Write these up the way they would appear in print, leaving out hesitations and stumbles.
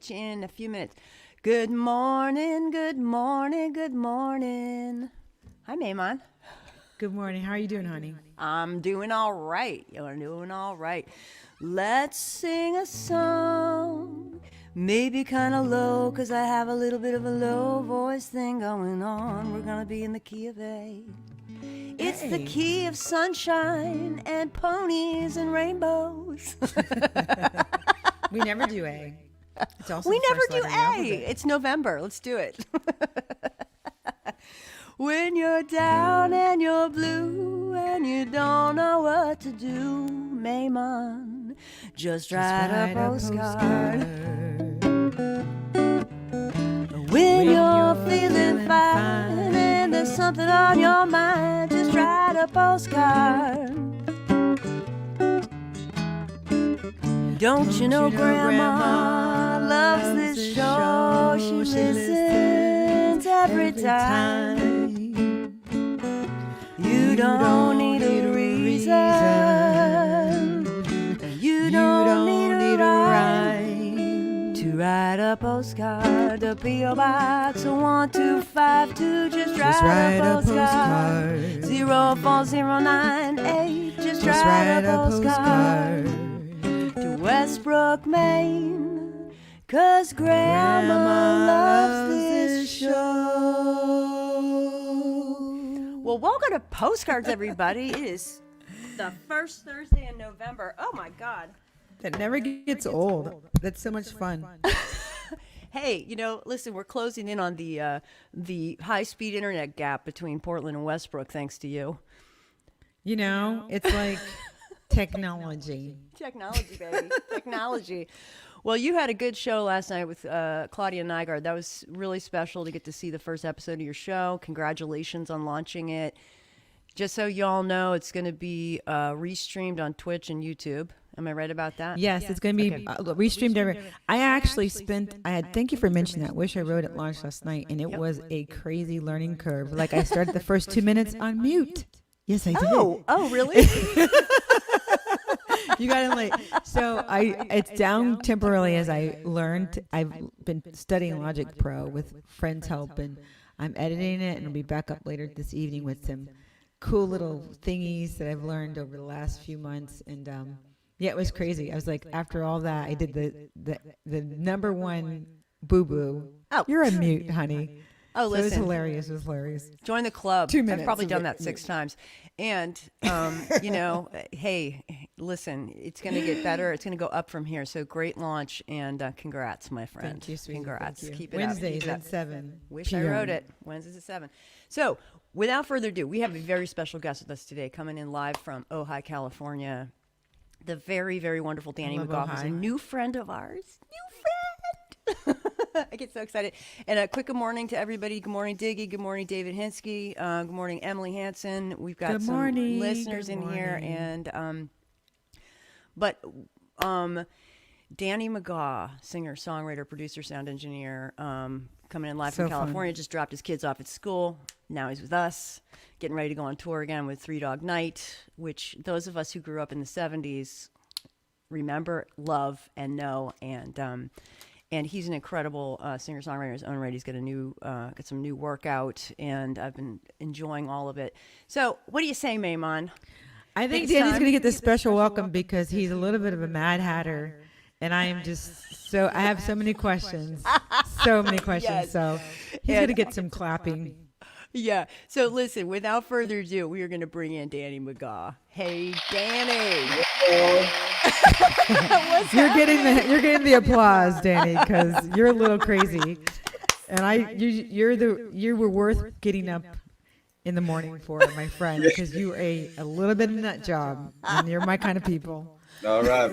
In a few minutes. Good morning, good morning, good morning. Hi, Mehuman. Good morning. How are you doing, honey? I'm doing all right. You're doing all right. Let's sing a song. Maybe kind of low, because I have a little bit of a low voice thing going on. We're going to be in the key of A. It's the key of sunshine and ponies and rainbows. We never do A. It's also We the never first do letter of the A. alphabet. It's November. Let's do it. When you're down and you're blue and you don't know what to do, Mehuman, just write a postcard. When you're feeling fine and there's something on your mind, just write a postcard. Don't you know Grandma loves this show? She listens every time. You don't need a reason. You don't need a rhyme to write a postcard. The P.O. Box 1252. Just write a postcard. 04098. Just write a postcard. To Westbrook, Maine, 'cause Grandma loves this show. Well, welcome to Postcards, everybody. It is the first Thursday in November. Oh, my God. That never gets old. That's so much fun. Hey, listen, we're closing in on the high-speed internet gap between Portland and Westbrook, thanks to you. It's like technology. Technology, baby. Technology. Well, you had a good show last night with Claudia Nygaard. That was really special to get to see the first episode of your show. Congratulations on launching it. Just so y'all know, it's going to be restreamed on Twitch and YouTube. Am I right about that? Yes, it's going to be restreamed every. I actually thank you for mentioning that. Wish I wrote it launch last night, and it was a crazy learning curve. Like I started the first 2 minutes on mute. Yes, I did. Oh, really? You got in late. So it's down temporarily as I learned. I've been studying Logic Pro with friends' help, and I'm editing it, and I'll be back up later this evening with some cool little thingies that I've learned over the last few months. And yeah, it was crazy. I was like, after all that, I did the number one boo-boo. Oh, you're on mute, honey. Oh, listen. So it was hilarious. It was hilarious. Join the club. 2 minutes. I've probably done that 6 times. And, hey, listen, it's going to get better. It's going to go up from here. So great launch, and congrats, my friend. Thank you, sweetie. Congrats. Thank you. Keep it Wednesdays up. at 7. Wish I wrote it. Wednesdays at 7. So without further ado, we have a very special guest with us today, coming in live from Ojai, California. The very, very wonderful Danny McGAW, who's a new friend of ours. New friend! I get so excited. And a quick good morning to everybody. Good morning, Diggy. Good morning, David Hinsky. Good morning, Emily Hansen. We've got some listeners in here. And Danny McGAW, singer, songwriter, producer, sound engineer, coming in live from California, just dropped his kids off at school. Now he's with us, getting ready to go on tour again with Three Dog Night, which those of us who grew up in the 70s remember, love, and know. And he's an incredible singer-songwriter in his own right. He's got got some new work out, and I've been enjoying all of it. So what do you say, Mehuman? I think Danny's going to get this special welcome because he's a little bit of a mad hatter, and I am just I have so many questions. So many questions. Yes. So he's going to get some clapping. Yeah. So listen, without further ado, we are going to bring in Danny McGAW. Hey, Danny. You're getting the applause, Danny, because you're a little crazy, and you were worth getting up in the morning for, my friend, because you are a little bit of a nut job, and you're my kind of people. All right.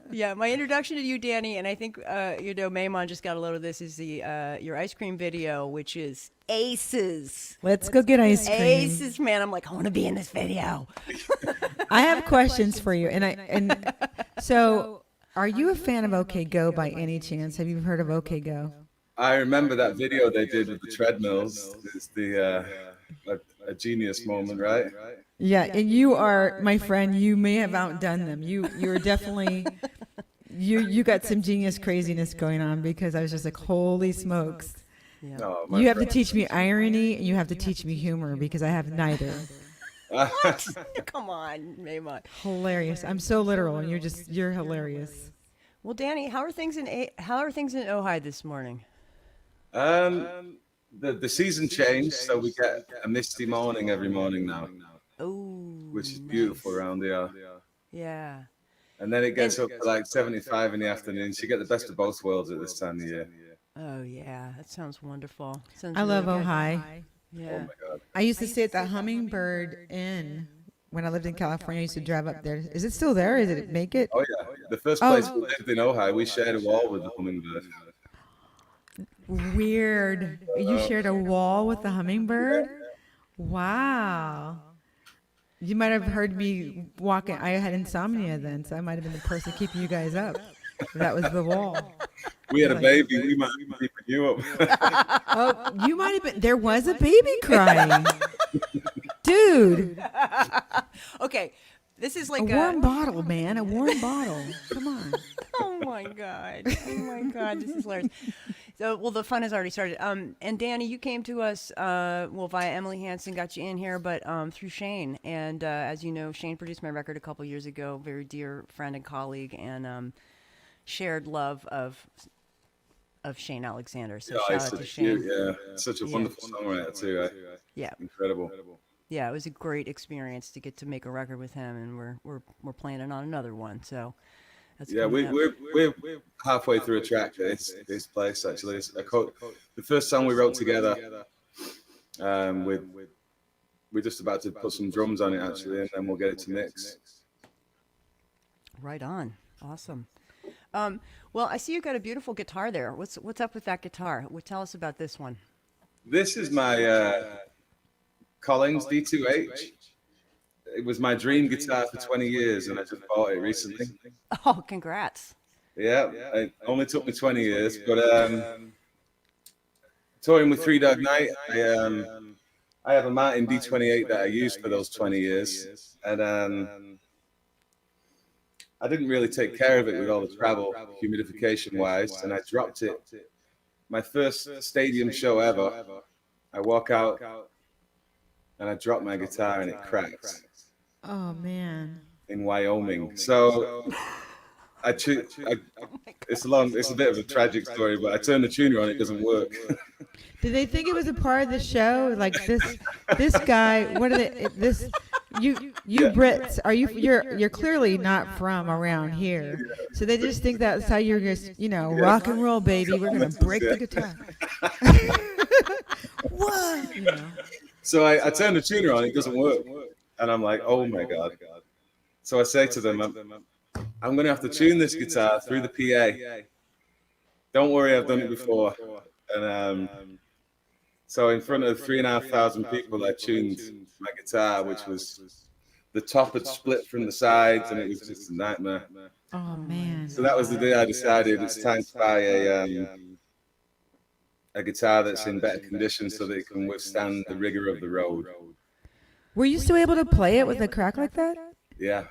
Yeah. My introduction to you, Danny, and I think Mehuman just got a load of this, is your ice cream video, which is aces. Let's go get ice cream. Aces, man. I'm like, I want to be in this video. I have questions for you, and so are you a fan of OK Go by any chance? Have you heard of OK Go? I remember that video they did with the treadmills. It's the a genius moment, right? Yeah, and you are, my friend, you may have outdone them. You're definitely you got some genius craziness going on, because I was just like, holy smokes. Yeah. Oh, my You have to friend. teach me irony, and you have to teach me humor, because I have neither. What? Come on, Mehuman. Hilarious. I'm so literal, and you're hilarious. Well, Danny, how are things in Ojai this morning? The season changed, so we get a misty morning every morning now, Oh, which is beautiful nice. around here. Yeah. And then it gets up to like 75 in the afternoon. So you get the best of both worlds at this time of year. Oh, yeah. That sounds wonderful. Sounds I love really good. Ojai. Oh Yeah. my God. I used to stay at the Hummingbird Inn when I lived in California. I used to drive up there. Is it still there? Is it make it? Oh yeah. The first place we lived in Ojai, we shared a wall with the hummingbird. Weird. You shared a wall with the Hummingbird? Wow. You might have heard me walking. I had insomnia then, so I might have been the person keeping you guys up. That was the wall. We had a baby. We might be keeping you up. Oh, you might have been. There was a baby crying. Dude. Okay. This is A like warm bottle, man. A warm bottle. Come on. Oh my God. Oh my God. This is hilarious. So, well, the fun has already started. And Danny, you came to us, via Emily Hansen, got you in here, but through Shane. And as you know, Shane produced my record a couple years ago, very dear friend and colleague, and shared love of Shane Alexander. So Yeah, shout out to Shane. yeah, such a wonderful songwriter too. Eh? Yeah. Incredible. Yeah, it was a great experience to get to make a record with him, and we're planning on another one. So that's Yeah, coming up. we're halfway through a track at this place actually. It's the first song we wrote together. We're just about to put some drums on it actually, and then we'll get it to mix. Right on. Awesome. Well, I see you got a beautiful guitar there. What's up with that guitar? Tell us about this one. This is my Collins D2H. It was my dream guitar for 20 years, and I just bought it recently. Oh, congrats. Yeah, it only took me 20 years, but touring with Three Dog Night, I have a Martin D28 that I used for those 20 years, and I didn't really take care of it with all the travel, humidification-wise, and I dropped it. My first stadium show ever, I walk out, and I dropped my guitar, and it cracked. Oh, man. In Wyoming. So it's a bit of a tragic story, but I turned the tuner on, it doesn't work. Did they think it was a part of the show? Like this guy, what are they, you Yeah. Brits, you're clearly not from around here. So they just think that's how you're just, rock and roll, baby. We're going to break the guitar. What? So I turned the tuner on, it doesn't work. And I'm like, oh my God. So I say to them, I'm going to have to tune this guitar through the PA. Don't worry, I've done it before. And so in front of 3,500 people, I tuned my guitar, which was, the top had split from the sides, and it was just a nightmare. Oh, man. So that was the day I decided it's time to buy a guitar that's in better condition so that it can withstand the rigor of the road. Were you still able to play it with a crack like that? Yeah.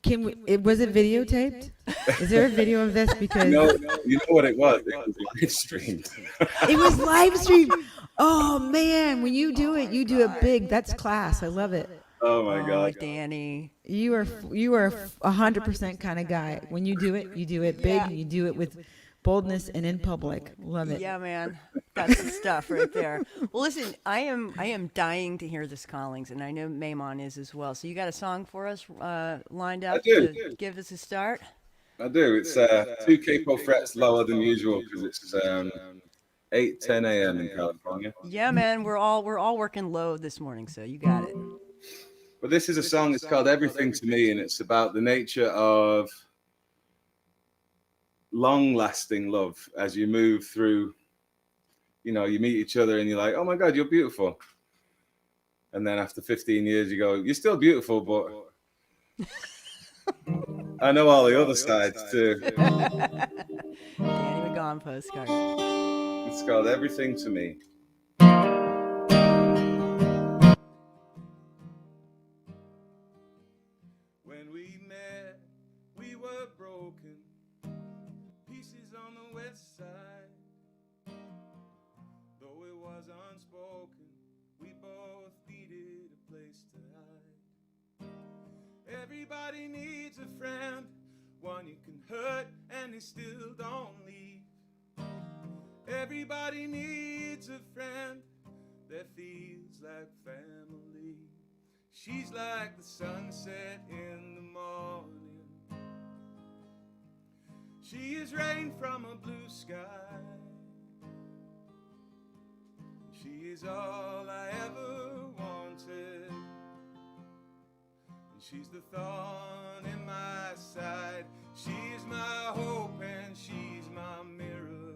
Was it videotaped? Is there a video of this? Because You know what it was? It was live streamed. it was live streamed. Oh, man. When you do it big. That's class. I love it. Oh my God. Danny. You are 100% kind of guy. When you do it big, and you do it with boldness and in public. Love it. Yeah, man. That's the stuff right there. Well, listen, I am dying to hear this Collings, and I know Mehuman is as well. So you got a song for us lined up to give us a start? I do. It's 2 capo frets lower than usual because it's 8:10 a.m. in California. Yeah, man. We're all working low this morning, so you got it. But this is a song that's called Everything to Me, and it's about the nature of long-lasting love as you move through. You meet each other and you're like, oh my God, you're beautiful. And then after 15 years, you go, you're still beautiful, but I know all the other sides too. Danny McGAW Postcard. It's called Everything to Me. When we met, we were broken. the west side. Though it was unspoken, we both needed a place to hide. Everybody needs a friend, one you can hurt and they still don't leave. Everybody needs a friend that feels like family. She's like the sunset in the morning. She is rain from a blue sky. She is all I ever wanted. And she's the thorn in my side. She's my hope and she's my mirror.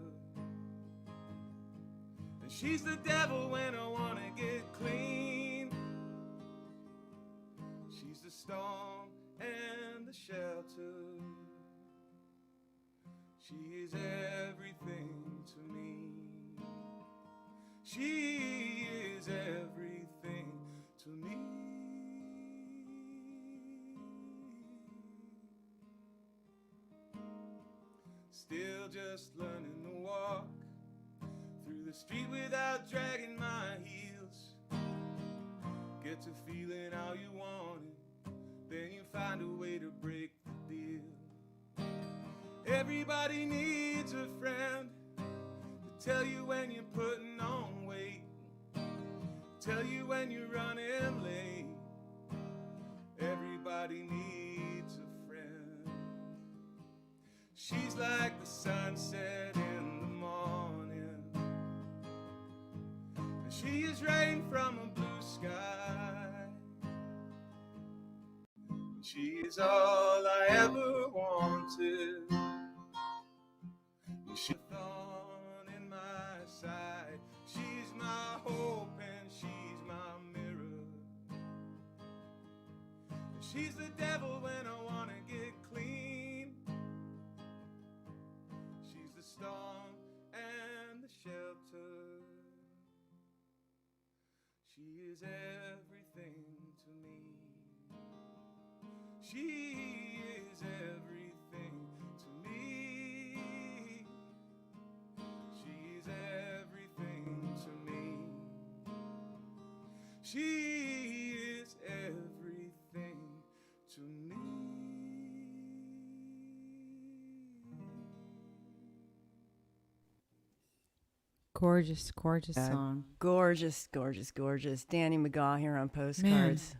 And she's the devil when I want to get clean. She's the storm and the shelter. She is everything to me. She is everything to me. Still just learning to walk through the street without dragging my heels. Get to feeling how you want it, then you find a way to break the deal. Everybody needs a friend to tell you when you're putting on weight, tell you when you're running late. Everybody needs a friend. She's like the sunset in the morning, and she is rain from a blue sky. And she is all I ever wanted. And she's a thorn in my side. She's my hope and she's my mirror. And she's the devil when I want to get clean. She's the storm and the shelter. She is everything to me. She is everything to me. She is everything to me. She is everything to me. Gorgeous, gorgeous song. Gorgeous, gorgeous, gorgeous. Danny McGAW here on Postcards.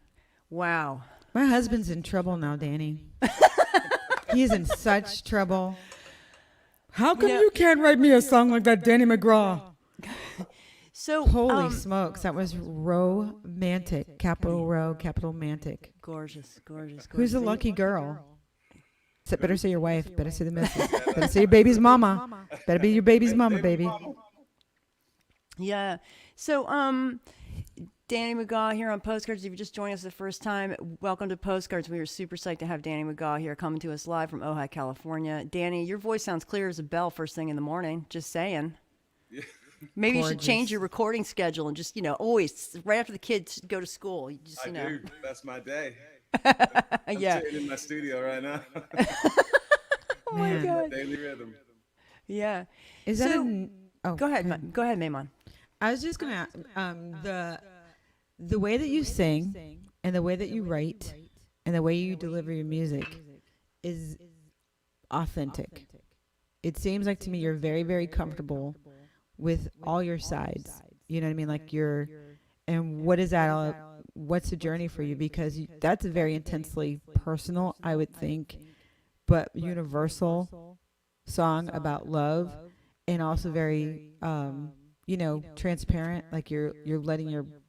Wow. My husband's in trouble now, Danny. He's in such trouble. How come you can't write me a song like that, Danny McGraw? So Holy smokes, that was romantic. Capital Row, capital mantic. Gorgeous, gorgeous, gorgeous. Who's the lucky girl? Better say your wife. Better say the missus. Better say your baby's mama. Better be your baby's mama, baby. Yeah. So, Danny McGAW here on Postcards. If you're just joining us the first time, welcome to Postcards. We are super psyched to have Danny McGAW here coming to us live from Ojai, California. Danny, your voice sounds clear as a bell first thing in the morning. Just saying. Yeah. Maybe you should change your recording schedule and just, always right after the kids go to school. You just, I do. That's my day. I'm yeah. sitting in my studio right now. Oh my God. Daily rhythm. Yeah. Is that go ahead. Go ahead, Mehuman. I was just gonna the way that you sing and the way that you write and the way you deliver your music is authentic. It seems like to me you're very, very comfortable with all your sides. You know what I mean? Like and what is that all? What's the journey for you? Because that's a very intensely personal, I would think, but universal song about love, and also very transparent, like you're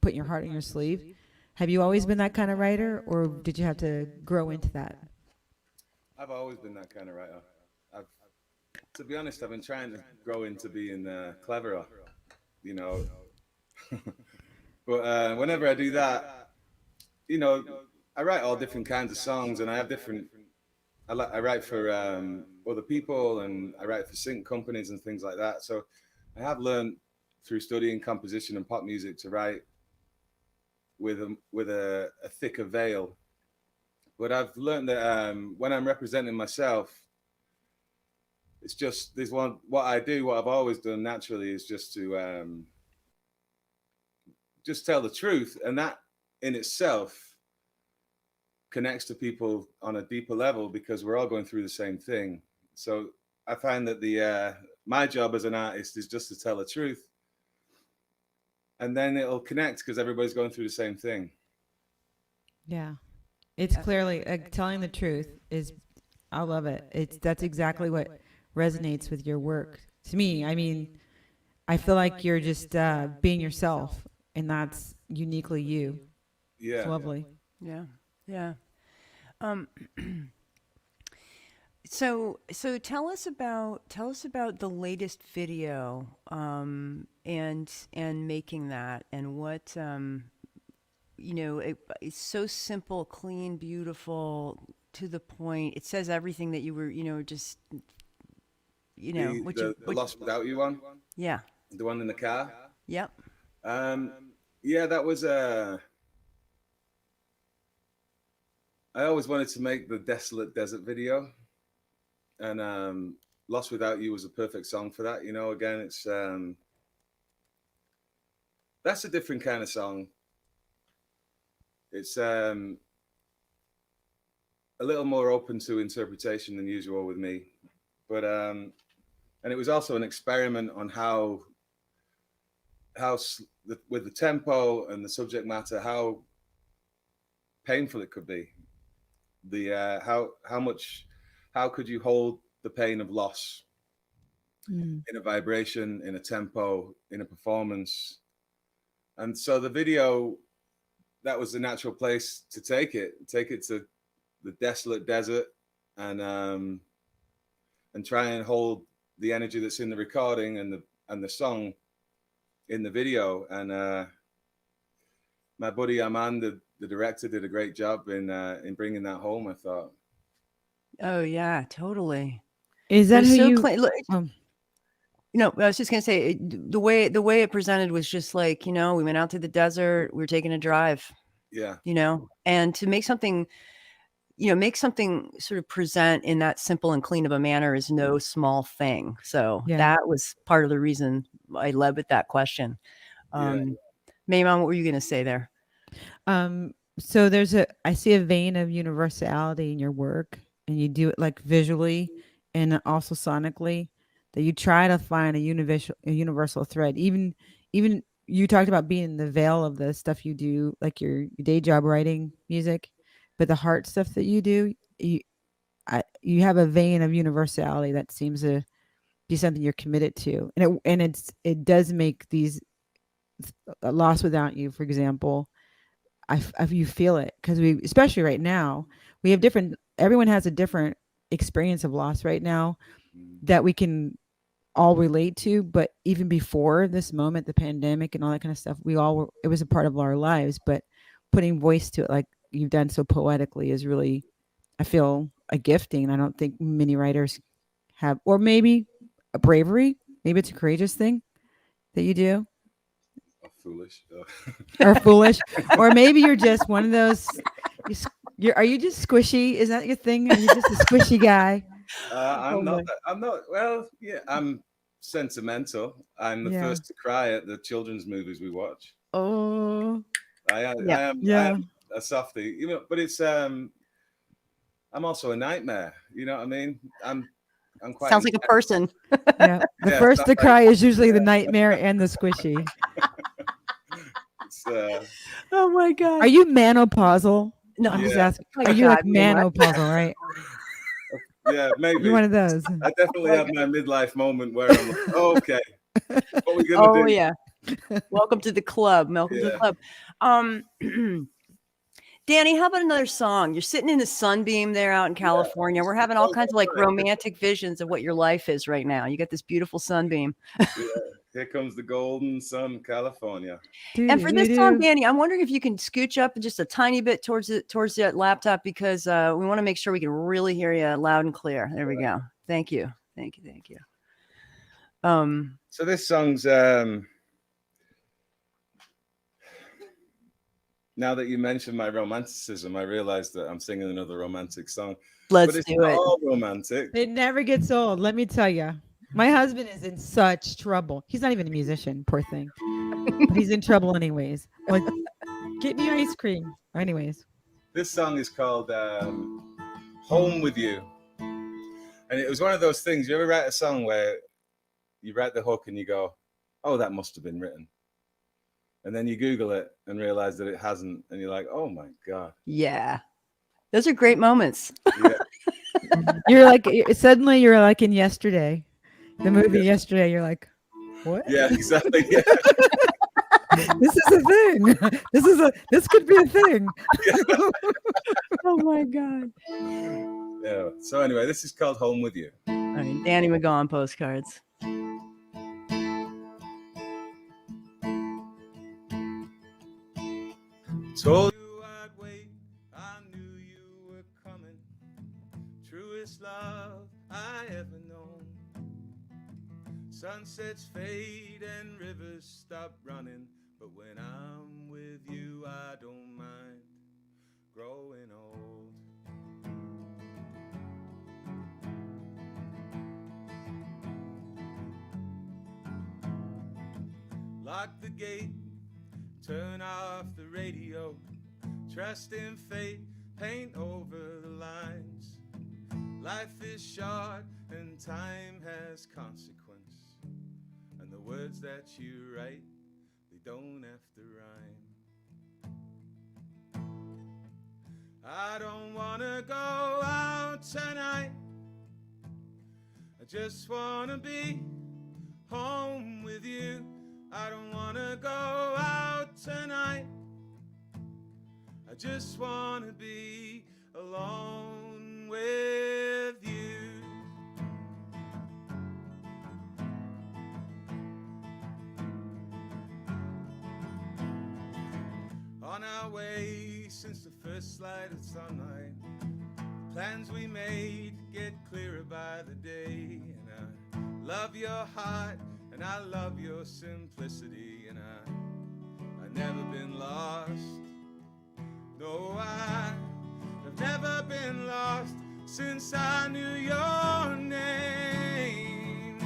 putting your heart in your sleeve. Have you always been that kind of writer, or did you have to grow into that? I've always been that kind of writer. To be honest, I've been trying to grow into being cleverer, but whenever I do that, I write all different kinds of songs, and I have I write for other people, and I write for sync companies and things like that. So I have learned through studying composition and pop music to write with a thicker veil. But I've learned that when I'm representing myself, it's just there's one. What I do, what I've always done naturally, is just to just tell the truth, and that in itself connects to people on a deeper level because we're all going through the same thing. So I find that the my job as an artist is just to tell the truth, and then it'll connect because everybody's going through the same thing. Yeah, it's clearly telling the truth is. I love it. That's exactly what resonates with your work to me. I mean, I feel like you're just being yourself, and that's uniquely you. Yeah, It's lovely. Yeah, yeah. So tell us about the latest video, and making that, and what, it's so simple, clean, beautiful, to the point. It says everything that you were, just, the Lost Without You one. Yeah. The one in the car. Yep. Yeah, that was I always wanted to make the Desolate Desert video, and Lost Without You was a perfect song for that. Again, it's that's a different kind of song. It's a little more open to interpretation than usual with me, but and it was also an experiment on how with the tempo and the subject matter, how painful it could be. How could you hold the pain of loss in a vibration, in a tempo, in a performance? And so the video, that was the natural place to take it to the desolate desert, and try and hold the energy that's in the recording and the song in the video. And my buddy Aman, the director, did a great job in bringing that home, I thought. Oh yeah, totally. Is that who you? I was just gonna say, the way it presented was just like, we went out to the desert, we were taking a drive. Yeah. And to make something sort of present in that simple and clean of a manner is no small thing. So that was part of the reason I led with that question. Mehuman, what were you going to say there? So I see a vein of universality in your work, and you do it like visually and also sonically, that you try to find a universal thread. Even you talked about being in the veil of the stuff you do, like your day job writing music, but the heart stuff that you do, you have a vein of universality that seems to be something you're committed to, and it does make these Lost Without You, for example. You feel it because especially right now, we have everyone has a different experience of loss right now that we can all relate to. But even before this moment, the pandemic and all that kind of stuff, it was a part of our lives. But putting voice to it, like you've done so poetically, is really, I feel, a gifting. I don't think many writers have, or maybe a bravery. Maybe it's a courageous thing that you do. Foolish. Or foolish. Or maybe you're just one of those. Are you just squishy? Is that your thing? Are you just a squishy guy? I'm not. Well, yeah, I'm sentimental. I'm the first to cry at the children's movies we watch. Oh, I am a softie, but it's I'm also a nightmare. You know what I mean? I'm quite. Sounds like a person. Yeah. The first to cry is usually the nightmare and the squishy. Oh my God. Are you menopausal? No, I'm just asking. Oh Are you like menopausal, right? Yeah, maybe. You're one of those. I definitely have my midlife moment where I'm like, oh, okay, what are we gonna do? Oh yeah. Welcome to the club. Welcome to the club. Danny, how about another song? You're sitting in the sunbeam there out in California. We're having all kinds of like romantic visions of what your life is right now. You got this beautiful sunbeam. Here comes the golden sun, California. And for this song, Danny, I'm wondering if you can scooch up just a tiny bit towards the laptop, because we want to make sure we can really hear you loud and clear. There we go. Thank you. So this song's now that you mentioned my romanticism, I realized that I'm singing another romantic song. Let's but it's do not it. all romantic. It never gets old. Let me tell you. My husband is in such trouble. He's not even a musician, poor thing. But he's in trouble anyways. Like, get me ice cream. Anyways. This song is called Home With You. And it was one of those things, you ever write a song where you write the hook and you go, oh, that must have been written. And then you Google it and realize that it hasn't. And you're like, oh my God. Yeah. Those are great moments. Yeah. You're like, suddenly you're like in Yesterday. The movie Yesterday, you're like, what? Yeah, exactly. Yeah. This is a thing. This could be a thing. Oh my God. Yeah. So anyway, this is called Home With You. All right, Danny McGAW on Postcards. Told you I'd wait, I knew you were coming. Truest love I ever known. Sunsets fade and rivers stop running, but when I'm with you I don't mind growing old. Lock the gate, turn off the radio, trust in fate, paint over the lines. Life is short and time has consequence, and the words that you write, they don't have to rhyme. I don't wanna go out tonight, I just wanna be home with you. I don't wanna go out tonight, I just wanna be alone with you. On our way since the first light of sunlight, plans we made get clearer by the day. And I love your heart and I love your simplicity, and I've never been lost. No, I've never been lost since I knew your name.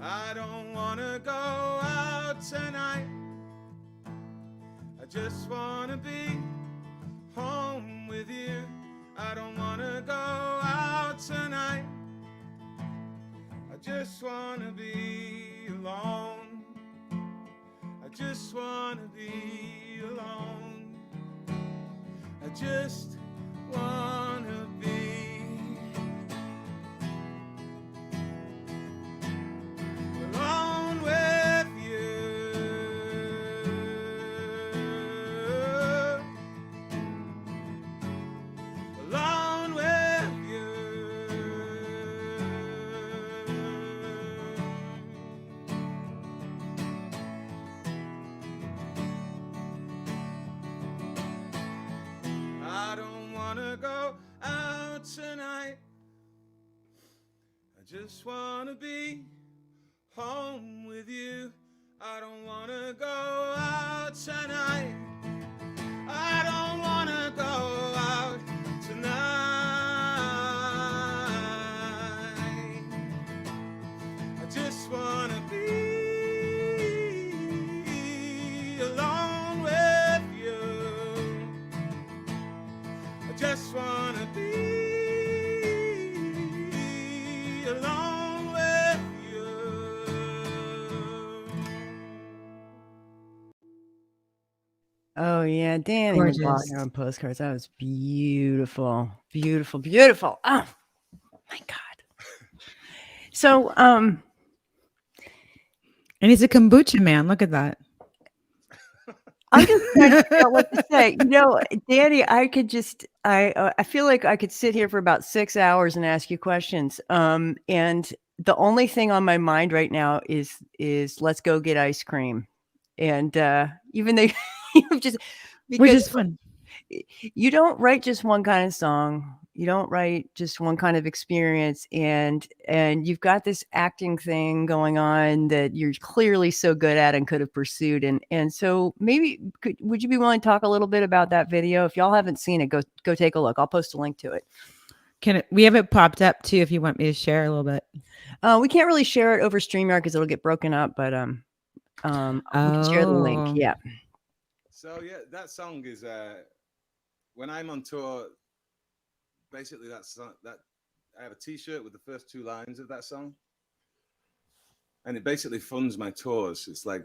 I don't wanna go out tonight, I just wanna be home with you. I don't wanna go out tonight, I just wanna be alone. I just wanna be alone. I just wanna be alone with you. Alone with you. I don't wanna go out tonight, I just wanna be home with you. I don't wanna go out tonight, I don't wanna go out tonight. I just wanna be alone with you. I just wanna be alone with you. Oh yeah, Danny Gorgeous. McGAW on Postcards. That was beautiful, beautiful, beautiful. Oh my God. So And he's a kombucha man. Look at that. I'm just trying to figure out what to say. You know, Danny, I feel like I could sit here for about 6 hours and ask you questions. And the only thing on my mind right now is let's go get ice cream. And even though you just Which is fun. you don't write just one kind of song. You don't write just one kind of experience, and you've got this acting thing going on that you're clearly so good at and could have pursued. And so maybe would you be willing to talk a little bit about that video? If y'all haven't seen it, go take a look. I'll post a link to it. We have it popped up too if you want me to share a little bit. We can't really share it over StreamYard because it'll get broken up, but we can share the link. Yeah. So yeah, that song is when I'm on tour. Basically, that I have a T-shirt with the first 2 lines of that song, and it basically funds my tours. It's like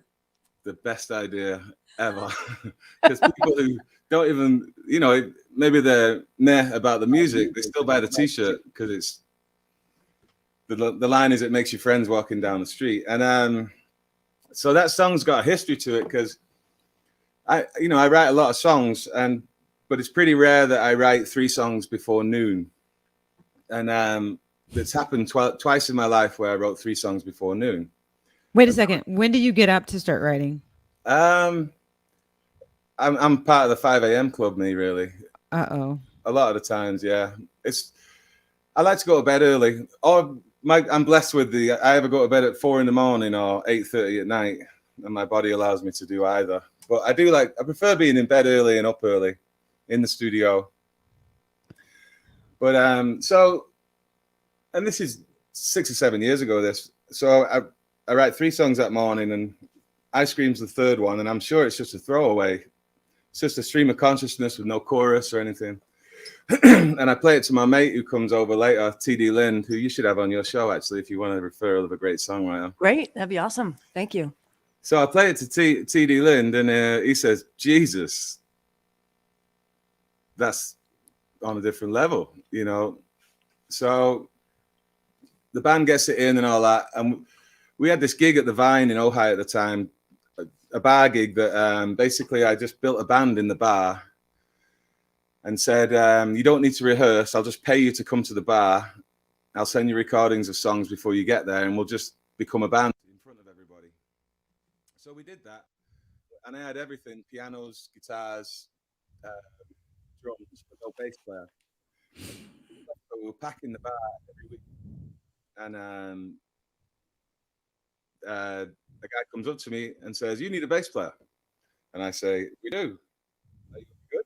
the best idea ever, because people who don't even, maybe they're meh about the music, they still buy the T-shirt because it's the line is, it makes you friends walking down the street. And so that song's got a history to it, because I write a lot of songs, but it's pretty rare that I write 3 songs before noon. And it's happened twice in my life where I wrote 3 songs before noon. Wait a second. When do you get up to start writing? I'm part of the 5 a.m. club, me, really. Uh-oh. A lot of the times, yeah. I like to go to bed early. I'm blessed with I either go to bed at 4 in the morning or 8:30 at night, and my body allows me to do either. But I prefer being in bed early and up early in the studio. But and this is 6 or 7 years ago, so I write 3 songs that morning, and Ice Cream's the 3rd one, and I'm sure it's just a throwaway. It's just a stream of consciousness with no chorus or anything. And I play it to my mate who comes over later, TD LINN, who you should have on your show, actually, if you want a referral of a great songwriter. Great. That'd be awesome. Thank you. So I play it to TD LINN, and he says, Jesus, that's on a different level, So the band gets it in and all that. And we had this gig at the Vine in Ojai at the time, a bar gig that basically I just built a band in the bar and said, you don't need to rehearse. I'll just pay you to come to the bar. I'll send you recordings of songs before you get there, and we'll just become a band in front of everybody. So we did that. And I had everything, pianos, guitars, drums, but no bass player. So we were packing the bar every week. And the guy comes up to me and says, you need a bass player. And I say, we do. Are you good?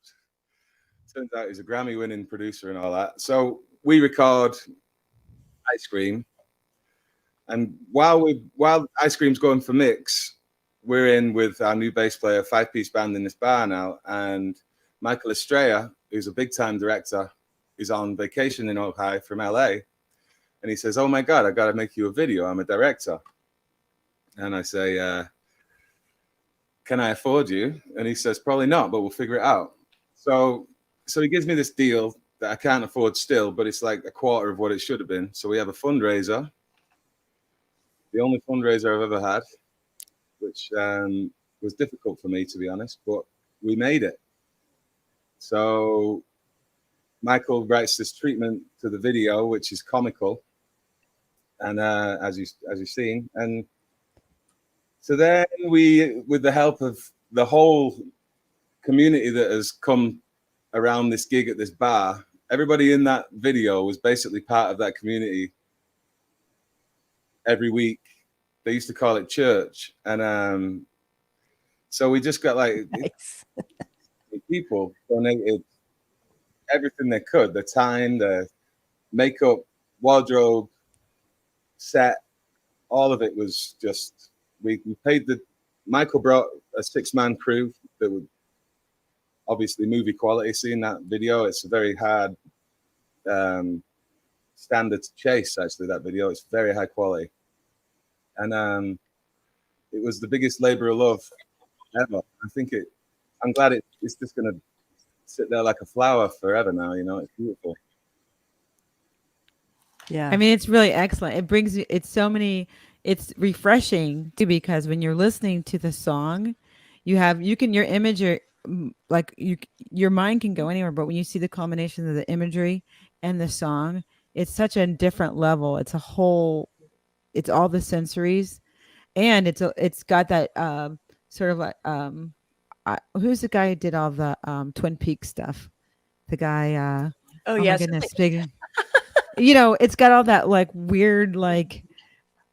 Turns out he's a Grammy-winning producer and all that. So we record Ice Cream. And while Ice Cream's going for mix, we're in with our new bass player, 5-piece band in this bar now. And Michael Estrella, who's a big-time director, is on vacation in Ojai from LA. And he says, oh my God, I got to make you a video. I'm a director. And I say, can I afford you? And he says, probably not, but we'll figure it out. So he gives me this deal that I can't afford still, but it's like a quarter of what it should have been. So we have a fundraiser, the only fundraiser I've ever had, which was difficult for me, to be honest, but we made it. So Michael writes this treatment to the video, which is comical, and as you've seen, and so then we, with the help of the whole community that has come around this gig at this bar, everybody in that video was basically part of that community. Every week, they used to call it church, and so we just got like Nice. people donated everything they could, their time, their makeup, wardrobe, set, all of it was just, we paid Michael brought a 6-man crew that would obviously movie quality. Seeing that video, it's a very hard standard to chase, actually, that video. It's very high quality. And it was the biggest labor of love ever. I'm glad it's just going to sit there like a flower forever now, it's beautiful. Yeah. I mean, it's really excellent. It brings you, it's refreshing too, because when you're listening to the song, your image, your mind can go anywhere, but when you see the combination of the imagery and the song, it's such a different level. It's all the sensories, and it's got that sort of like who's the guy who did all the Twin Peaks stuff? The guy. Oh, Oh my yes. goodness, big. You know, it's got all that like weird like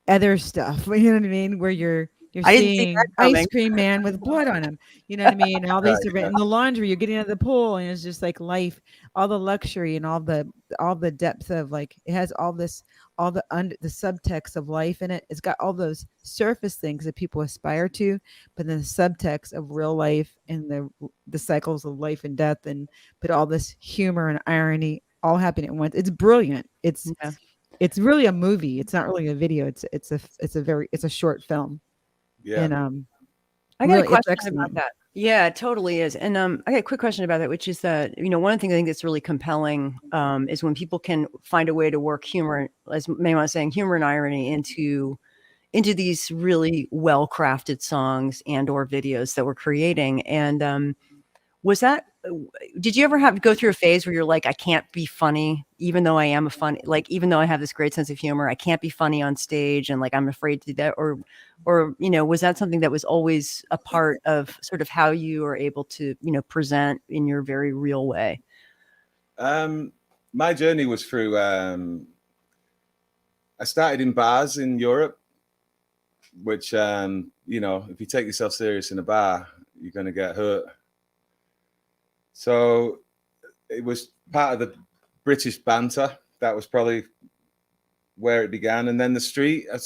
other stuff. You know what I mean? Where you're I didn't see that seeing Ice coming. Cream Man with blood on him. You know what I mean? And all these Right, different yeah. in the laundry, you're getting out of the pool, and it's just like life, all the luxury and all the depth of like it has all this, all the the subtext of life in it. It's got all those surface things that people aspire to, but then the subtext of real life and the cycles of life and death, and but all this humor and irony all happening at once. It's brilliant. Yeah. It's really a movie. It's not really a video. It's a short film. Yeah. And I got a really, it's question about excellent. that. Yeah, it totally is. And I got a quick question about that, which is that, one of the things I think that's really compelling is when people can find a way to work humor, as Mehuman was saying, humor and irony into these really well-crafted songs and or videos that we're creating. And did you ever go through a phase where you're like, I can't be funny, even though I am even though I have this great sense of humor, I can't be funny on stage, and like I'm afraid to do that? Or was that something that was always a part of sort of how you are able to, present in your very real way? My journey was through, I started in bars in Europe, which, if you take yourself serious in a bar, you're going to get hurt. So it was part of the British banter. That was probably where it began. And then the street, I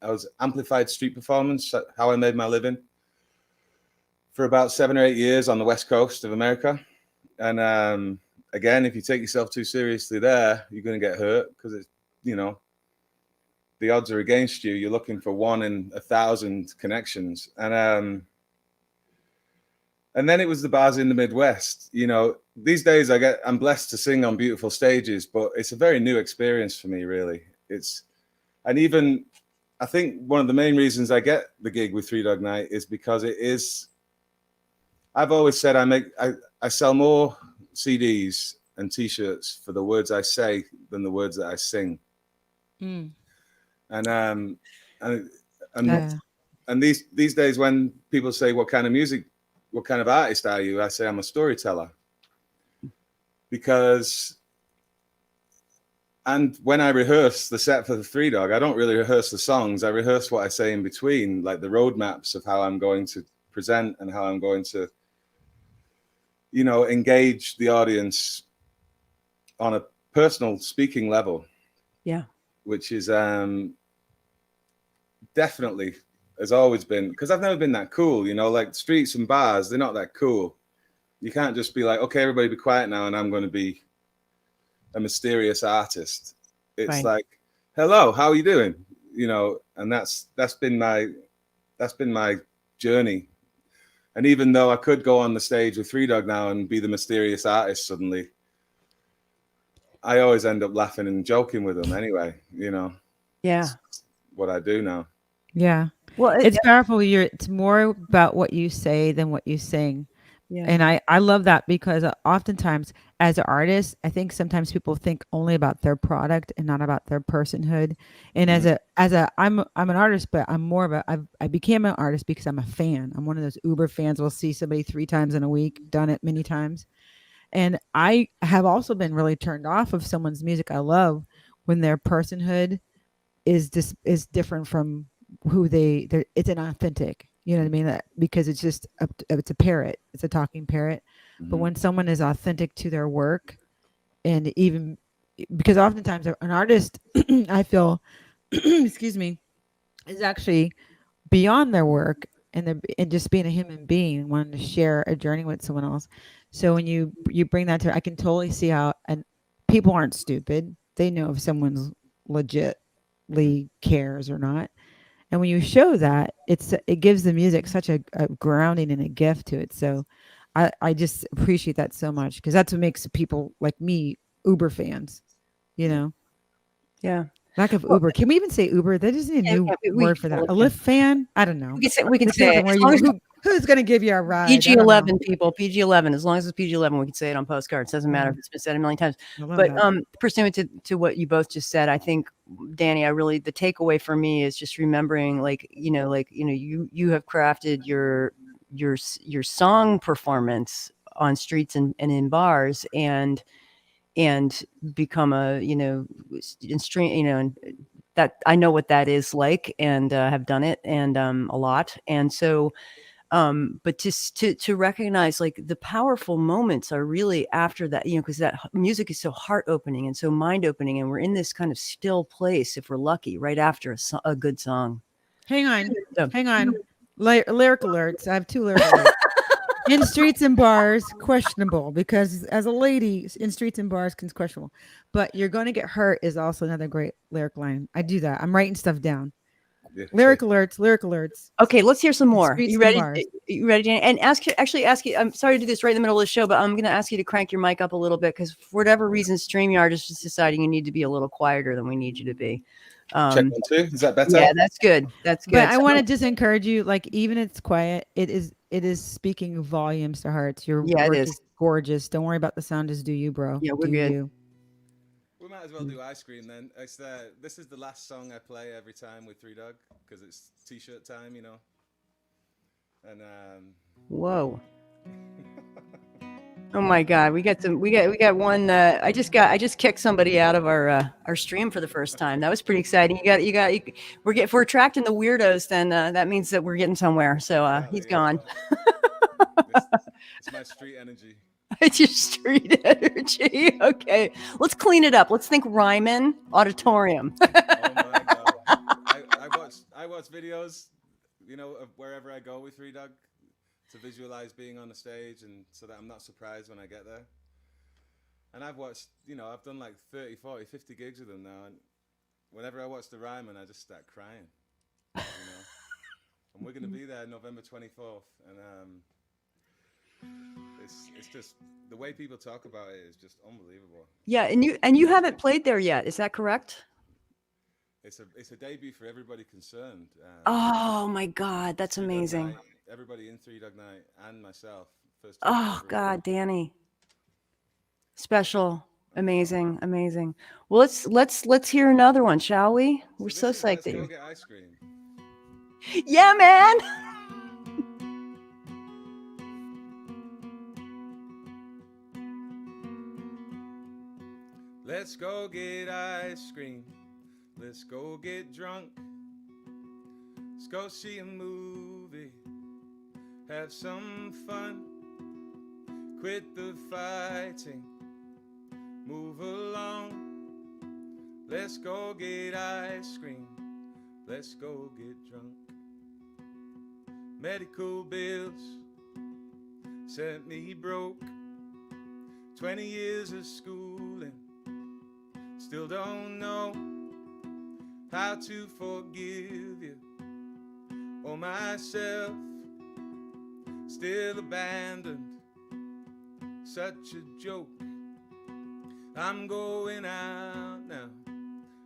was amplified street performance, how I made my living, for about 7 or 8 years on the West Coast of America. And again, if you take yourself too seriously there, you're going to get hurt, because it's, the odds are against you. You're looking for 1 in 1,000 connections. And then it was the bars in the Midwest. These days I'm blessed to sing on beautiful stages, but it's a very new experience for me, really. I think one of the main reasons I get the gig with Three Dog Night is because I've always said I sell more CDs and T-shirts for the words I say than the words that I sing. Mm. And Yeah. these days when people say, what kind of artist are you? I say I'm a storyteller. And when I rehearse the set for the Three Dog, I don't really rehearse the songs. I rehearse what I say in between, like the roadmaps of how I'm going to present and how I'm going to, engage the audience on a personal speaking level. Yeah. Which is definitely has always been, because I've never been that cool, like streets and bars, they're not that cool. You can't just be like, okay, everybody be quiet now, and I'm going to be a mysterious artist. It's Right. like, hello, how are you doing? And that's been my journey. And even though I could go on the stage with Three Dog now and be the mysterious artist suddenly, I always end up laughing and joking with them anyway, Yeah. It's what I do now. Yeah. Well, It's powerful. It's more about what you say than what you sing. yeah. And I love that, because oftentimes as an artist, I think sometimes people think only about their product and not about their personhood. And I'm an artist, but I'm more of I became an artist because I'm a fan. I'm one of those Uber fans. We'll see somebody 3 times in a week, done it many times. And I have also been really turned off of someone's music I love when their personhood is different from who they're it's inauthentic. You know what I mean? Because it's just it's a parrot. It's a talking parrot. Mm-hmm. But when someone is authentic to their work, and even because oftentimes an artist, I feel, excuse me, is actually beyond their work, and just being a human being, wanting to share a journey with someone else. So when you bring that to, I can totally see how, and people aren't stupid. They know if someone's legitly cares or not. And when you show that, it gives the music such a grounding and a gift to it. So I just appreciate that so much, because that's what makes people like me Uber fans, Yeah. Lack of Uber. Can we even say Uber? That is a new word for that. A Lyft fan? I don't know. We can say it. Who's going to give you a ride? PG-11 people, PG-11. As long as it's PG-11, we can say it on Postcards. Doesn't matter if it's been said a million times. But pursuant to what you both just said, I think, Danny, the takeaway for me is just remembering, you have crafted your song performance on streets and in bars, and become a, in stream, and that I know what that is like, and have done it, and a lot. And so but to recognize like the powerful moments are really after that, because that music is so heart opening and so mind opening, and we're in this kind of still place, if we're lucky, right after a good song. Hang on. Lyric alerts. I have 2 lyric alerts. In streets and bars, questionable, because as a lady, in streets and bars can questionable. But you're going to get hurt is also another great lyric line. I do that. I'm writing stuff down. Yeah. Lyric alerts. Okay, let's hear some more. You ready? You ready, Jane? And ask you. I'm sorry to do this right in the middle of the show, but I'm going to ask you to crank your mic up a little bit, because for whatever reason, StreamYard is just deciding you need to be a little quieter than we need you to be. Check 1, 2. Is that better? Yeah, that's good. That's good. But I want to just encourage you, like, even it's quiet, it is speaking volumes to hearts. Your work is gorgeous. Don't worry about the sound. Just do you, bro. Yeah, we're good. You. We might as well do Ice Cream then. This is the last song I play every time with Three Dog, because it's t-shirt time, And whoa. Oh my God, we got one. I just kicked somebody out of our stream for the first time. That was pretty exciting. If we're attracting the weirdos, then that means that we're getting somewhere. So he's gone. It's my street energy. It's your street energy. Okay, let's clean it up. Let's think Ryman Auditorium. Oh my God. I watch videos, of wherever I go with Three Dog, to visualize being on the stage, and so that I'm not surprised when I get there. And I've watched, I've done like 30, 40, 50 gigs with them now, and whenever I watch the Ryman, I just start crying. And we're going to be there November 24th, and it's just the way people talk about it is just unbelievable. Yeah, and you haven't played there yet, is that correct? It's a debut for everybody concerned. Oh my God, that's amazing. Everybody in Three Dog Night and myself. Oh God, Danny. Special, amazing. Well, let's hear another one, shall we? We're so psyched that you get Ice Cream. Yeah, man. Let's go get ice cream. Let's go get drunk. Let's go see a movie. Have some fun. Quit the fighting. Move along. Let's go get ice cream. Let's go get drunk. Medical bills set me broke. 20 years of schooling. Still don't know how to forgive you or myself. Still abandoned, such a joke. I'm going out now,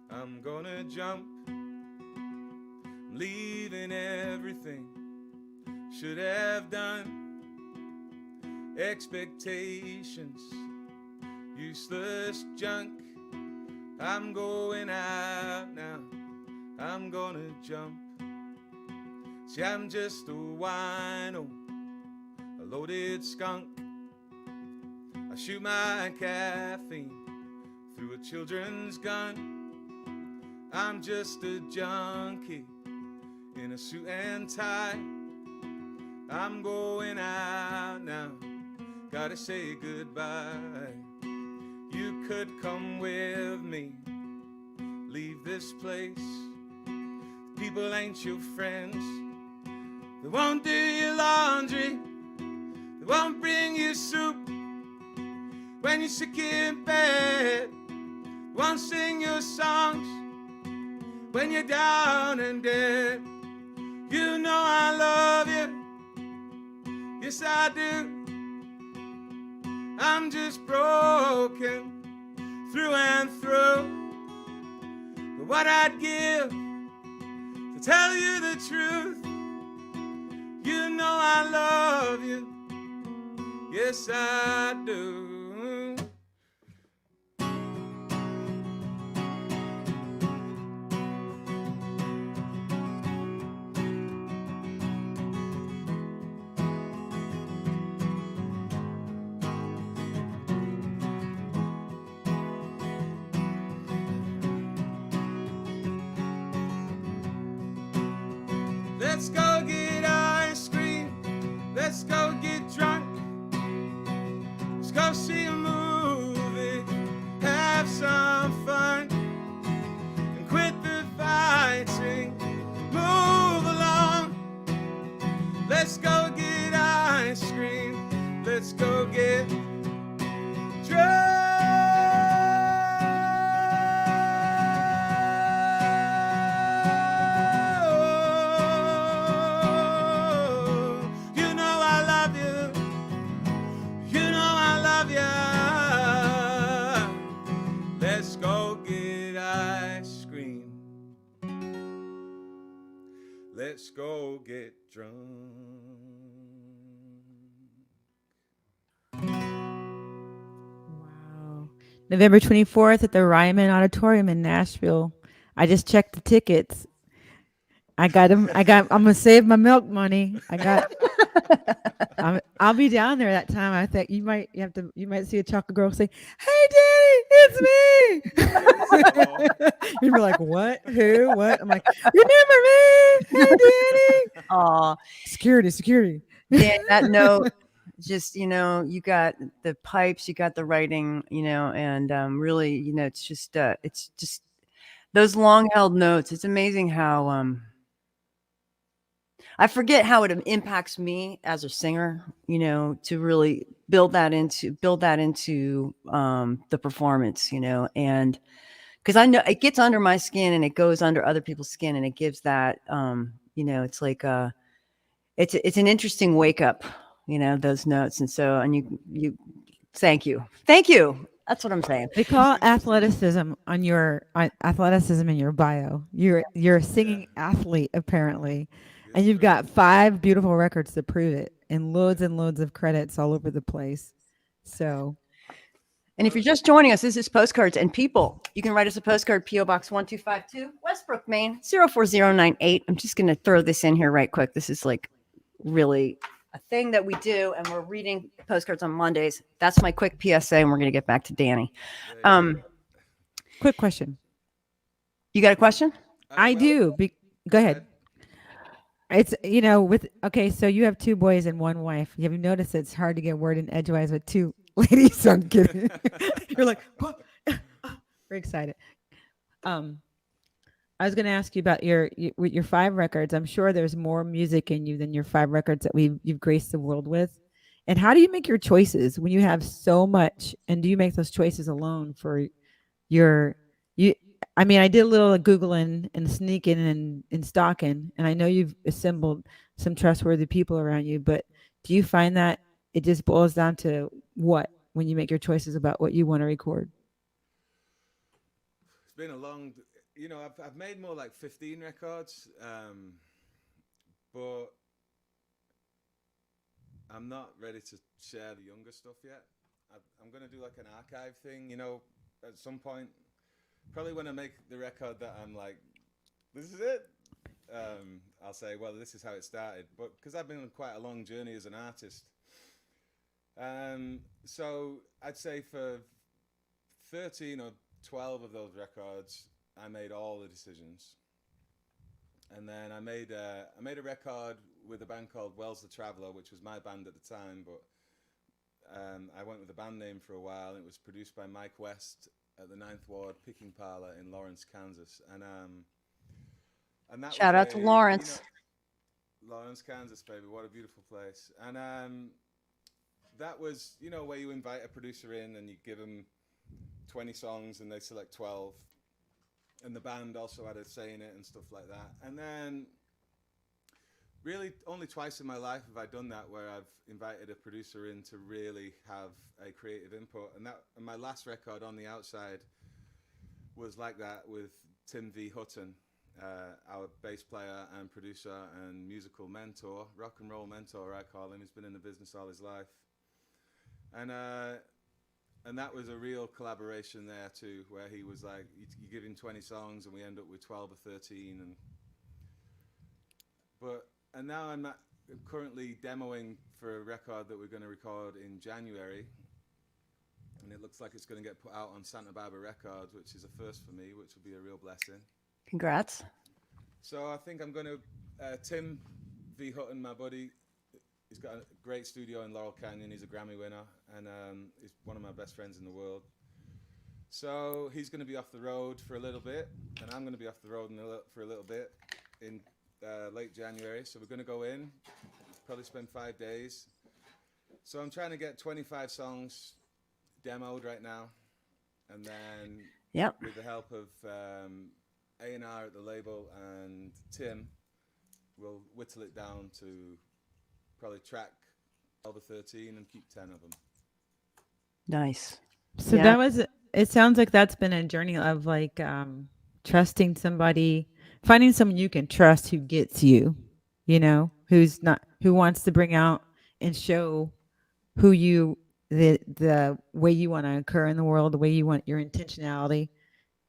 I'm gonna jump. I'm leaving everything should have done. Expectations, useless junk. I'm going out now, I'm gonna jump. See, I'm just a wino, a loaded skunk. I shoot my caffeine through a children's gun. I'm just a junkie in a suit and tie. I'm going out now, gotta say goodbye. You could come with me, leave this place. People ain't your friends. They won't do your laundry, they won't bring you soup when you're sick in bed. They won't sing your songs when you're down and dead. You know I love you, yes I do. I'm just broken through and through. But what I'd give to tell you the truth. You know I love you, yes I do. Let's go get ice cream. Let's go get drunk. Let's go see a movie. Have some fun. And quit the fighting. Move along. Let's go get ice cream. Let's go get drunk. You know I love you. You know I love you. Let's go get ice cream. Let's go get drunk. Wow. November 24th at the Ryman Auditorium in Nashville. I just checked the tickets. I'm gonna save my milk money. I'll be down there that time. I think you might see a chocolate girl say, "Hey, Daddy, it's me." You'd be like, "What? Who? What?" I'm like, "Remember me? Hey, Daddy." Aw, Security. yeah, that note, just, you got the pipes, you got the writing, and really, it's just those long held notes. It's amazing how I forget how it impacts me as a singer, to really build that into the performance, and because I know it gets under my skin and it goes under other people's skin, and it gives that, it's like it's an interesting wake up, those notes, and so, and you thank you, that's what I'm saying. They call athleticism in your bio. You're a singing athlete apparently, and you've got 5 beautiful records to prove it, and loads of credits all over the place. So, and if you're just joining us, this is Postcards, and people, you can write us a postcard, P.O. Box 1252, Westbrook, Maine 04098. I'm just going to throw this in here right quick. This is like really a thing that we do, and we're reading postcards on Mondays. That's my quick PSA, and we're going to get back to Danny. Quick question. You got a question? I do. Go ahead. It's, so you have 2 boys and 1 wife. You have noticed it's hard to get word in edgewise with 2 ladies. I'm kidding. You're like, very excited. I was going to ask you about with your 5 records. I'm sure there's more music in you than your 5 records that you've graced the world with. And how do you make your choices when you have so much? And do you make those choices alone for I did a little Googling and sneaking and stalking, and I know you've assembled some trustworthy people around you, but do you find that it just boils down to what when you make your choices about what you want to record? It's been a long, I've made more like 15 records, but I'm not ready to share the younger stuff yet. I'm going to do like an archive thing, at some point. Probably when I make the record that I'm like, this is it, I'll say, well, this is how it started. But because I've been on quite a long journey as an artist. So I'd say for 13 or 12 of those records, I made all the decisions. And then I made a record with a band called Wells the Traveller, which was my band at the time, but I went with the band name for a while. It was produced by Mike West at the 9th Ward Picking Parlor in Lawrence, Kansas. And that shout out to Lawrence. Lawrence, Kansas, baby. What a beautiful place. And that was, where you invite a producer in and you give them 20 songs and they select 12. And the band also had a say in it and stuff like that. And then really only twice in my life have I done that, where I've invited a producer in to really have a creative input. And my last record, On the Outside, was like that with Tim V. Hutton, our bass player and producer and musical mentor, rock and roll mentor, I call him. He's been in the business all his life. And that was a real collaboration there too, where he was like, you give him 20 songs and we end up with 12 or 13. And now I'm currently demoing for a record that we're going to record in January. And it looks like it's going to get put out on Santa Barbara Records, which is a first for me, which will be a real blessing. Congrats. So I think I'm going to Tim V. Hutton, my buddy, he's got a great studio in Laurel Canyon. He's a Grammy winner, and he's one of my best friends in the world. So he's going to be off the road for a little bit, and I'm going to be off the road for a little bit in late January. So we're going to go in, probably spend 5 days. So I'm trying to get 25 songs demoed right now, and then with the help of A&R at the label and Tim, we'll whittle it down to probably track 12 or 13 and keep 10 of them. Nice. So that was, it sounds like that's been a journey of like trusting somebody, finding someone you can trust who gets you, you know, who wants to bring out and show who you, the way you want to occur in the world, the way you want your intentionality,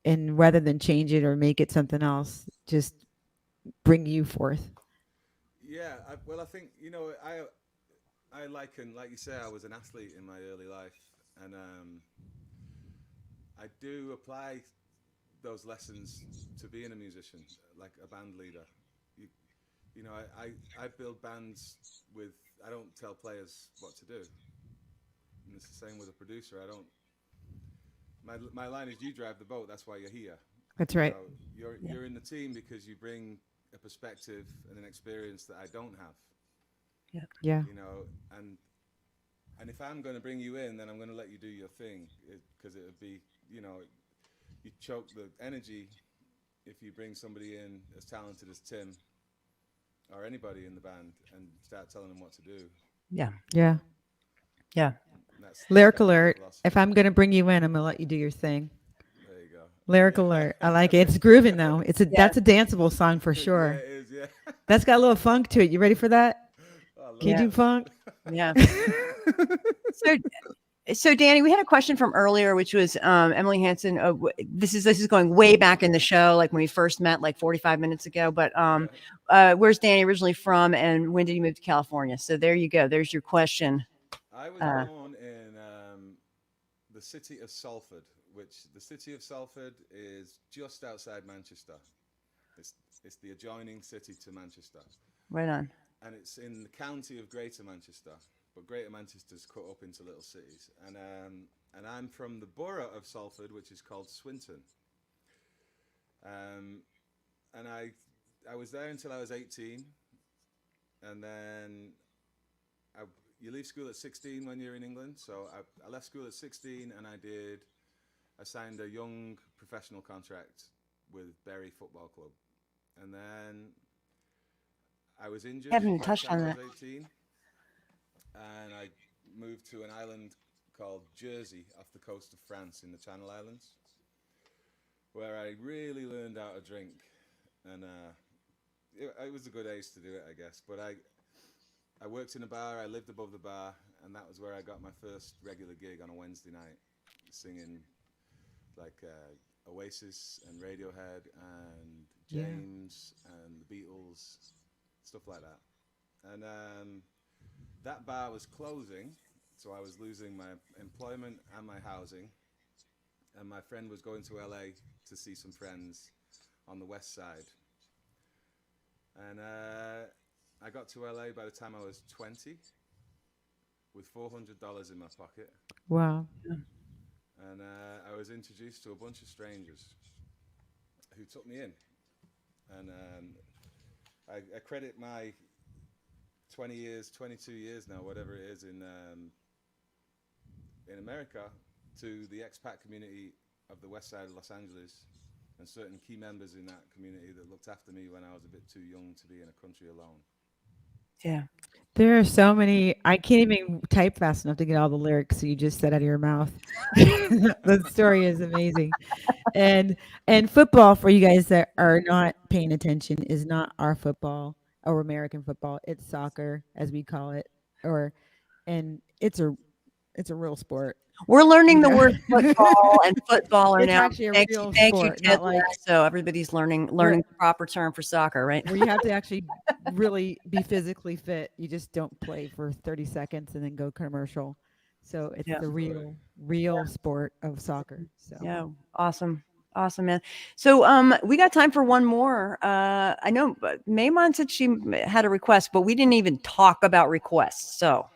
and rather than change it or make it something else, just bring you forth. Yeah, I think, you know, I liken, like you say, I was an athlete in my early life, and I do apply those lessons to being a musician, like a band leader. You know, I build bands with, I don't tell players what to do. And it's the same with a producer. My line is, you drive the boat, that's why you're here. That's right. You know, you're in the team because you bring a perspective and an experience that I don't have. Yeah. You know, and if I'm going to bring you in, then I'm going to let you do your thing, because it would be, you know, you choke the energy if you bring somebody in as talented as Tim or anybody in the band and start telling them what to do. Yeah. Yeah. Yeah. Lyric alert. If I'm going to bring you in, I'm going to let you do your thing. There you go. Lyric alert. I like it. It's grooving though. That's a danceable song for sure. Yeah, it is, yeah. That's got a little funk to it. You ready for that? Can you do funk? Yeah. So Danny, we had a question from earlier, which was Emily Hansen. This is going way back in the show, like when we first met, like 45 minutes ago. But where's Danny originally from, and when did he move to California? So there you go. There's your question. I was born in the city of Salford, which the city of Salford is just outside Manchester. It's the adjoining city to Manchester. Right on. And it's in the county of Greater Manchester, but Greater Manchester's cut up into little cities. And I'm from the borough of Salford, which is called Swinton. And I was there until I was 18, and then you leave school at 16 when you're in England. So I left school at 16, and I signed a young professional contract with Bury Football Club, and then I was injured. Haven't touched on that. I was 18, and I moved to an island called Jersey off the coast of France in the Channel Islands, where I really learned how to drink, and it was a good age to do it, I guess. But I worked in a bar, I lived above the bar, and that was where I got my first regular gig on a Wednesday night, singing like Oasis and Radiohead and James and the Beatles, stuff like that. And that bar was closing, so I was losing my employment and my housing, and my friend was going to LA to see some friends on the west side. And I got to LA by the time I was 20 with $400 in my pocket. Wow. And I was introduced to a bunch of strangers who took me in. And I credit my 20 years, 22 years now, whatever it is, in America, to the expat community of the west side of Los Angeles, and certain key members in that community that looked after me when I was a bit too young to be in a country alone. Yeah. There are so many. I can't even type fast enough to get all the lyrics you just said out of your mouth. The story is amazing. And football, for you guys that are not paying attention, is not our football or American football. It's soccer, as we call it, and it's a real sport. We're learning the word football and footballer It's now. actually a Thank real you, sport, Ted not like- So everybody's learning the proper term for soccer, right? Where you have to actually really be physically fit. You just don't play for 30 seconds and then go commercial. So it's the real sport of soccer. So yeah, awesome. Awesome, man. So we got time for one more. I know Mehuman said she had a request, but we didn't even talk about requests. So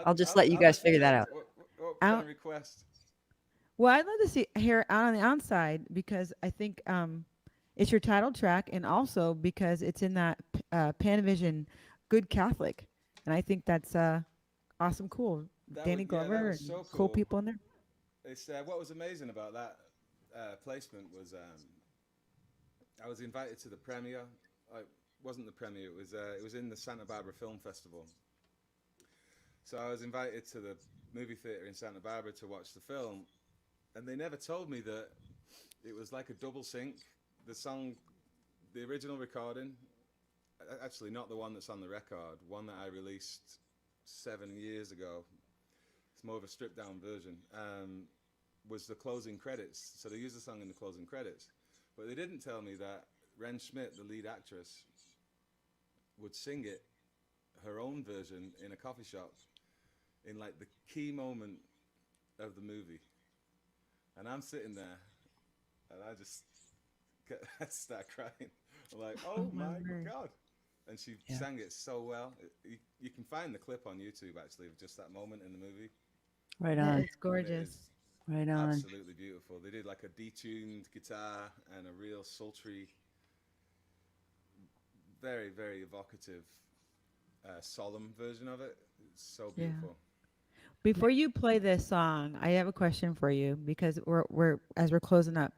I'll just let you guys figure that out. What kind Out. of request? Well, I'd love to hear it out on the outside because I think it's your title track, and also because it's in that Panavision Good Catholic, and I think that's awesome, cool. Danny Glover that and was so cool people in there. It's what was amazing about that placement was I was invited to the premiere. It wasn't the premiere. It was in the Santa Barbara Film Festival. So I was invited to the movie theater in Santa Barbara to watch the film, and they never told me that it was like a double sync. The song, the original recording, actually not the one that's on the record, one that I released 7 years ago. It's more of a stripped down version. Was the closing credits. So they used the song in the closing credits. But they didn't tell me that Ren Schmidt, the lead actress, would sing it, her own version, in a coffee shop in like the key moment of the movie. And I'm sitting there and I start crying. I'm like, oh my God. And she sang it so well. You can find the clip on YouTube actually of just that moment in the movie. Right on. It's gorgeous. Right on. Absolutely beautiful. They did like a detuned guitar and a real sultry, very, very evocative, solemn version of it. It's so beautiful. Before you play this song, I have a question for you because we're as we're closing up.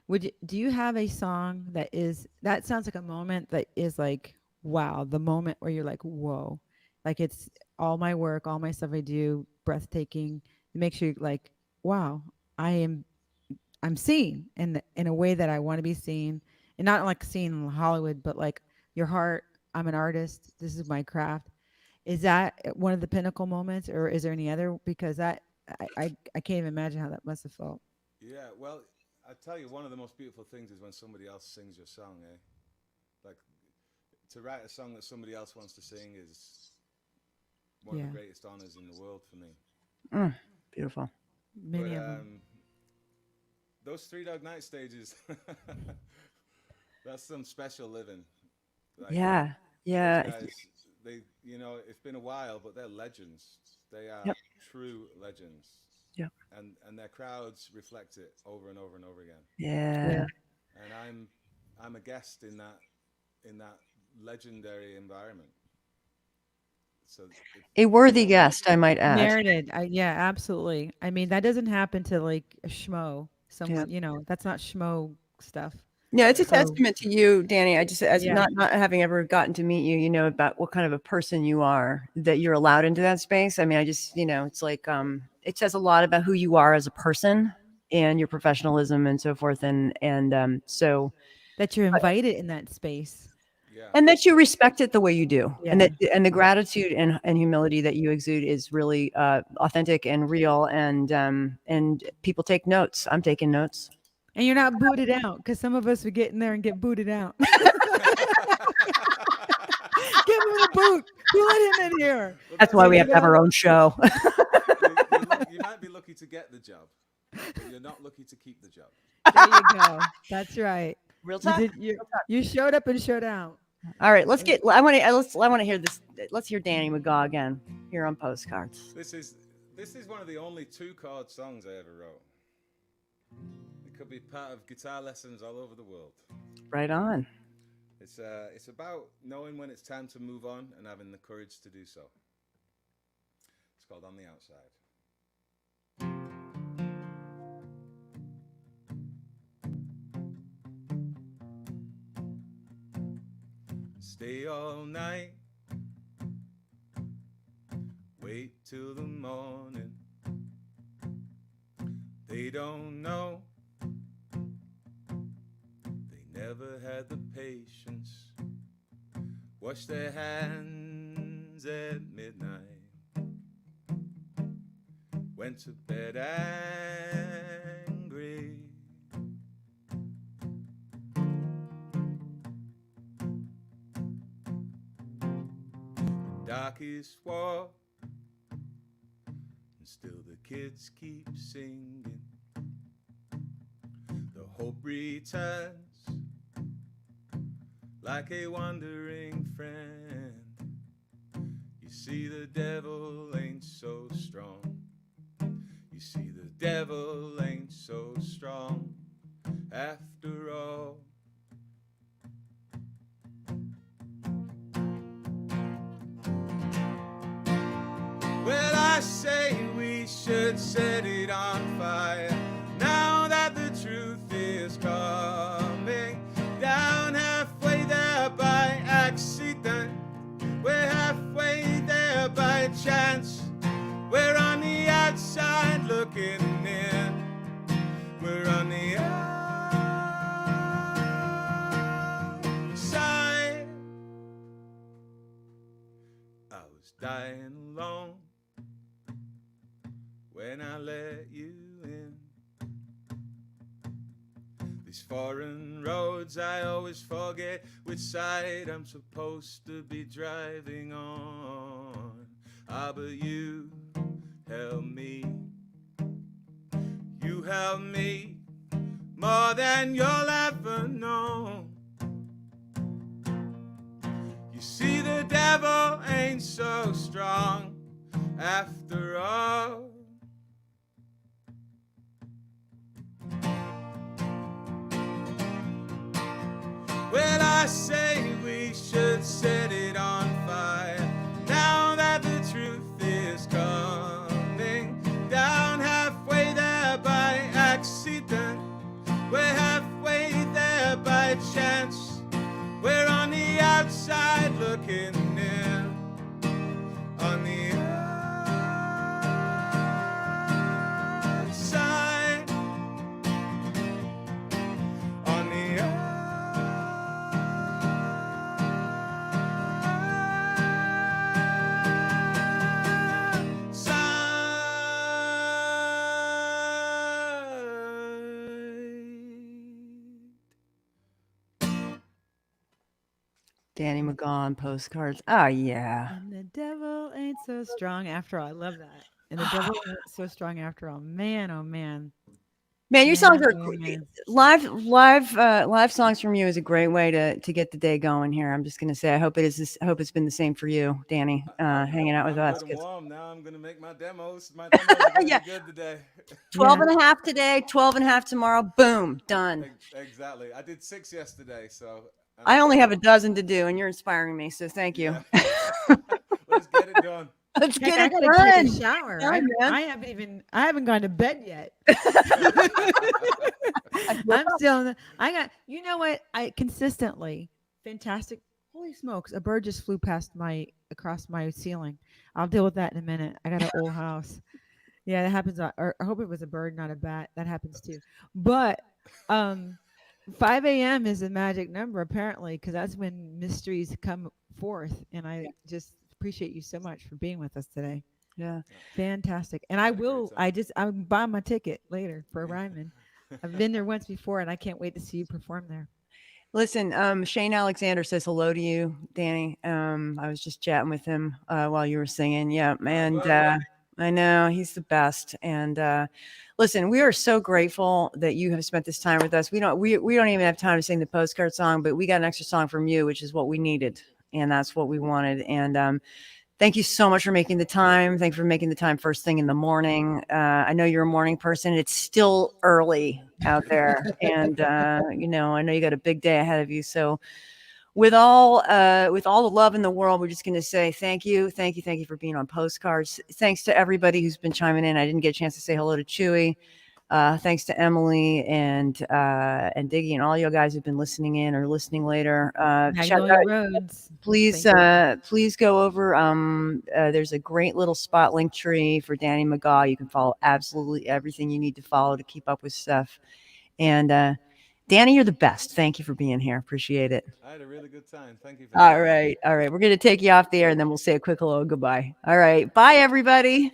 Do you have a song that sounds like a moment that is like, wow, the moment where you're like, whoa, like it's all my work, all my stuff I do, breathtaking. It makes you like, wow, I'm seen in a way that I want to be seen, and not like seen in Hollywood, but like your heart. I'm an artist. This is my craft. Is that one of the pinnacle moments, or is there any other? Because I can't even imagine how that must have felt. Yeah, well, I tell you, one of the most beautiful things is when somebody else sings your song, eh? Like, to write a song that somebody else wants to sing is one of the greatest honors in the world for me. Beautiful. Many of them. Those Three Dog Night stages, that's some special living. Like, Yeah. Yeah. guys, it's been a while, but they're legends. They are true legends. Yep. And their crowds reflect it over and over and over again. Yeah. And I'm a guest in that legendary environment. So A worthy guest, I might add. Merited. Yeah, absolutely. I mean, that doesn't happen to like a schmo. Someone, that's not schmo stuff. Yeah, it's a testament to you, Danny. I just, as Yeah. not having ever gotten to meet you, about what kind of a person you are, that you're allowed into that space. I mean, I just, it's like, it says a lot about who you are as a person and your professionalism and so forth. And so That you're invited in that space. yeah. And that you respect it the way you do, Yeah. and the gratitude and humility that you exude is really authentic and real, and people take notes. I'm taking notes. And you're not booted out, because some of us would get in there and get booted out. Give him a boot. Who let him in here? Well, That's why we have to have our own show. you might be lucky to get the job, but you're not lucky to keep the job. There you go. That's right. Real talk. You showed up and showed out. All right, I want to hear this. Let's hear Danny McGAW again here on Postcards. This is one of the only 2-chord songs I ever wrote. It could be part of guitar lessons all over the world. Right on. It's about knowing when it's time to move on and having the courage to do so. It's called On the Outside. Stay all night, wait till the morning. They don't know, they never had the patience. Wash their hands at midnight, went to bed angry. Darkest war, and still the kids keep singing. the hope returns like a wandering friend. You see, the devil ain't so strong. You see, the devil ain't so strong after all. Well, I say we should set it on fire now that the truth is coming down. Halfway there by accident, we're halfway there by chance. We're on the outside looking in. We're on the outside. I was dying alone when I let you in. These foreign roads, I always forget which side I'm supposed to be driving on. Ah, but you help me. You help me more than you'll ever know. You see, the devil ain't so strong after all. Well, I say we should set it on fire now that the truth is coming down. Halfway there by accident, we're halfway there by chance. We're on the outside looking in. On the outside. On the outside. Danny McGAW on Postcards. Oh, yeah. And the devil ain't so strong after all. I love that. And the devil ain't so strong after all. Man, oh man. Man, your songs are Oh, man. live songs from you is a great way to get the day going here. I'm just gonna say I hope I hope it's been the same for you, Danny, hanging out with us. I'm good and warm. Now I'm gonna make my demos. My demos are gonna Yeah. be good today. 12 and a half today, 12 and a half tomorrow. Boom, done. Exactly. I did 6 yesterday, so I only have a dozen to do, and you're inspiring me, so thank you. Yeah. Let's get it done. Let's Heck, get I it gotta done. take a shower. Done, man. I haven't gone to bed yet. I'm still. You know what? I consistently fantastic. Holy smokes! A bird just flew across my ceiling. I'll deal with that in a minute. I got an old house. Yeah, that happens. Or I hope it was a bird, not a bat. That happens too. But 5 a.m. is a magic number apparently, because that's when mysteries come forth. And I just appreciate you so much for being with us today. Yeah, fantastic. And I'm buying my ticket later for Ryman. I've been there once before, and I can't wait to see you perform there. Listen, Shane Alexander says hello to you, Danny. I was just chatting with him while you were singing. Yeah, and I know he's the best. And listen, we are so grateful that you have spent this time with us. We don't even have time to sing the postcard song, but we got an extra song from you, which is what we needed, and that's what we wanted. And thank you so much for making the time. Thank you for making the time first thing in the morning. I know you're a morning person. It's still early out there. And, I know you got a big day ahead of you. So with all the love in the world, we're just going to say thank you. Thank you for being on Postcards. Thanks to everybody who's been chiming in. I didn't get a chance to say hello to Chewy. Thanks to Emily and Diggy and all you guys who've been listening in or listening later. Please go over. There's a great little spot link tree for Danny McGAW. You can follow absolutely everything you need to follow to keep up with stuff. And Danny, you're the best. Thank you for being here. Appreciate it. I had a really good time. Thank you. All right. We're going to take you off the air and then we'll say a quick hello and goodbye. All right. Bye, everybody.